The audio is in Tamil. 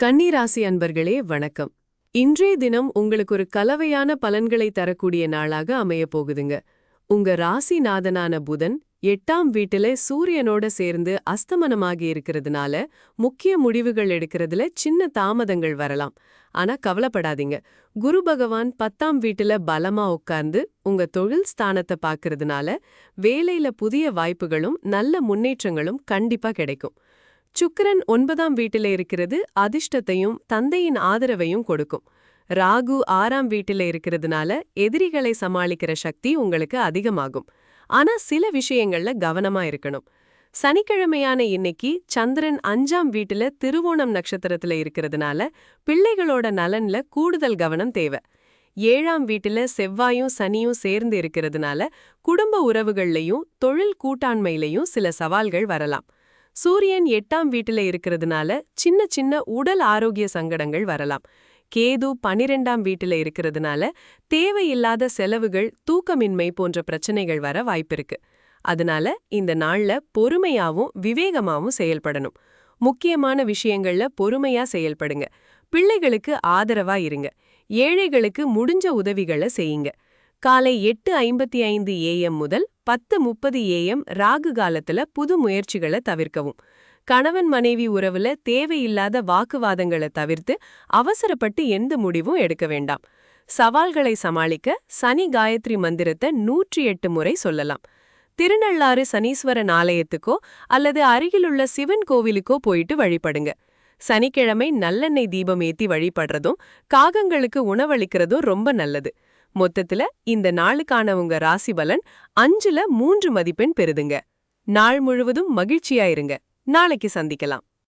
கன்னிராசி அன்பர்களே வணக்கம். இன்றைய தினம் உங்களுக்கு ஒரு கலவையான பலன்களை தரக்கூடிய நாளாக அமையப் போகுதுங்க. உங்க ராசிநாதனான புதன் 8ஆம் வீட்டுல சூரியனோட சேர்ந்து அஸ்தமனமாகி இருக்கிறதுனால முக்கிய முடிவுகள் எடுக்கிறதுல சின்ன தாமதங்கள் வரலாம். ஆனா கவலைப்படாதீங்க. குரு பகவான் 10ஆம் வீட்டுல பலமா உட்கார்ந்து உங்க தொழில் ஸ்தானத்தை பார்க்கறதுனால வேலையில புதிய வாய்ப்புகளும் நல்ல முன்னேற்றங்களும் கண்டிப்பா கிடைக்கும். சுக்கிரன் 9ஆம் வீட்டில இருக்கிறது அதிர்ஷ்டத்தையும் தந்தையின் ஆதரவையும் கொடுக்கும். ராகு 6ஆம் வீட்டில இருக்கிறதுனால எதிரிகளை சமாளிக்கிற சக்தி உங்களுக்கு அதிகமாகும். ஆனா சில விஷயங்கள்ல கவனமா இருக்கணும். சனிக்கிழமையான இன்னைக்கு சந்திரன் 5ஆம் வீட்டில திருவோணம் நட்சத்திரத்துல இருக்கிறதுனால பிள்ளைகளோட நலன்ல கூடுதல் கவனம் தேவை. 7ஆம் வீட்டில செவ்வாயும் சனியும் சேர்ந்து இருக்கிறதுனால குடும்ப உறவுகள்லையும் தொழில் கூட்டாண்மையிலையும் சில சவால்கள் வரலாம். சூரியன் 8ஆம் வீட்டில இருக்கிறதுனால சின்ன சின்ன உடல் ஆரோக்கிய சங்கடங்கள் வரலாம். கேது 12ஆம் வீட்டில இருக்கிறதுனால தேவையில்லாத செலவுகள், தூக்கமின்மை போன்ற பிரச்சனைகள் வர வாய்ப்பிருக்கு. அதனால இந்த நாள்ல பொறுமையாவும் விவேகமாவும் செயல்படணும். முக்கியமான விஷயங்கள்ல பொறுமையா செயல்படுங்க. பிள்ளைகளுக்கு ஆதரவா இருங்க. ஏழைகளுக்கு முடிஞ்ச உதவிகளை செய்யுங்க. காலை 8:55 AM முதல் 10:30 AM ராகு காலத்துல புது முயற்சிகளை தவிர்க்கவும். கணவன் மனைவி உறவுல தேவையில்லாத வாக்குவாதங்களை தவிர்த்து அவசரப்பட்டு எந்த முடிவும் எடுக்க வேண்டாம். சவால்களை சமாளிக்க சனி காயத்ரி மந்திரத்தை 108 முறை சொல்லலாம். திருநள்ளாறு சனீஸ்வரன் ஆலயத்துக்கோ அல்லது அருகிலுள்ள சிவன் கோவிலுக்கோ போயிட்டு வழிபடுங்க. சனிக்கிழமை நல்லெண்ணெய் தீபம் ஏத்தி வழிபடுறதும் காகங்களுக்கு உணவளிக்கிறதும் ரொம்ப நல்லது. மொத்தத்துல இந்த நாளுக்கான உங்க ராசி பலன் 5ல 3 மதிப்பெண் பெறுதுங்க. நாள் முழுவதும் மகிழ்ச்சியா இருங்க. நாளைக்கு சந்திக்கலாம்.